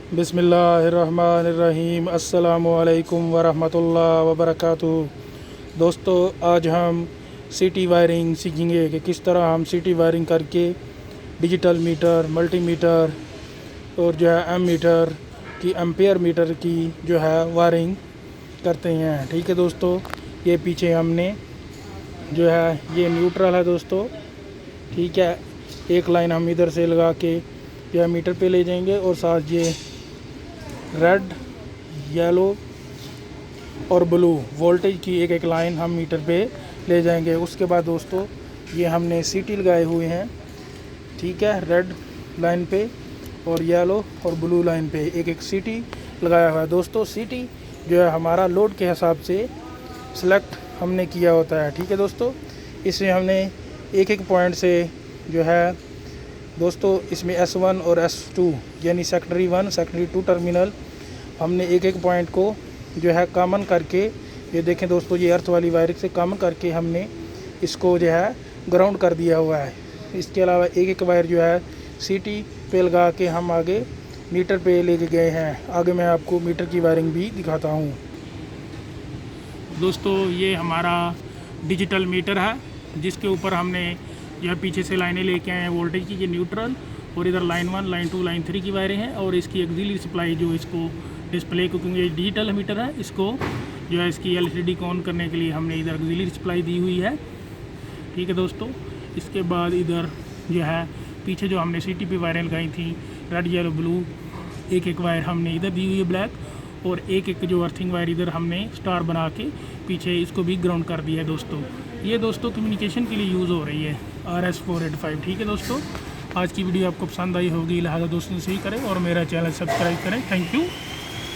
बिस्मिल्लाहिर्रहमानिर्रहीम अस्सलामुअलैकुम वरहमतुल्लाह वबरकातुहू। दोस्तों, आज हम सिटी वायरिंग सीखेंगे कि किस तरह हम सिटी वायरिंग करके डिजिटल मीटर, मल्टीमीटर और जो है एम मीटर की, एम्पेयर मीटर की जो है वायरिंग करते हैं। ठीक है दोस्तों, ये पीछे हमने जो है ये न्यूट्रल है दोस्तों। ठीक है, एक लाइन हम इधर से लगा के जो है मीटर पे ले जाएंगे और साथ ये रेड, येलो और ब्लू वोल्टेज की एक एक लाइन हम मीटर पे ले जाएंगे। उसके बाद दोस्तों ये हमने सीटी लगाए हुए हैं। ठीक है, रेड लाइन पे और येलो और ब्लू लाइन पे एक एक सीटी लगाया हुआ है दोस्तों। सीटी जो है हमारा लोड के हिसाब से सिलेक्ट हमने किया होता है। ठीक है दोस्तों, इसमें हमने एक एक पॉइंट से जो है दोस्तों इसमें S1 और S2 यानी सेकेंडरी 1 सेकेंडरी 2 टर्मिनल हमने एक एक पॉइंट को जो है कॉमन करके, ये देखें दोस्तों, ये अर्थ वाली वायरिंग से कॉमन करके हमने इसको जो है ग्राउंड कर दिया हुआ है। इसके अलावा एक एक वायर जो है सीटी पे लगा के हम आगे मीटर पे लेके गए हैं। आगे मैं आपको मीटर की वायरिंग भी दिखाता हूँ। दोस्तों, ये हमारा डिजिटल मीटर है जिसके ऊपर हमने यह पीछे से लाइनें लेके आए हैं वोल्टेज की। ये न्यूट्रल और इधर लाइन 1, लाइन 2, लाइन 3 की वायरें हैं और इसकी ऑक्सिलरी सप्लाई जो इसको डिस्प्ले को, क्योंकि ये डिजिटल मीटर है, इसको जो है इसकी एलसीडी को ऑन करने के लिए हमने इधर ऑक्सिलरी सप्लाई दी हुई है। ठीक है दोस्तों, इसके बाद इधर जो है पीछे जो हमने सीटी पे वायरें लगाई थी रेड, येलो, ब्लू, एक एक वायर हमने इधर दी हुई है ब्लैक, और एक एक जो अर्थिंग वायर इधर हमने स्टार बना के पीछे इसको भी ग्राउंड कर दिया है दोस्तों। ये दोस्तों कम्युनिकेशन के लिए यूज़ हो रही है RS485। ठीक है दोस्तों, आज की वीडियो आपको पसंद आई होगी, लिहाजा दोस्तों से ही करें और मेरा चैनल सब्सक्राइब करें। Thank you.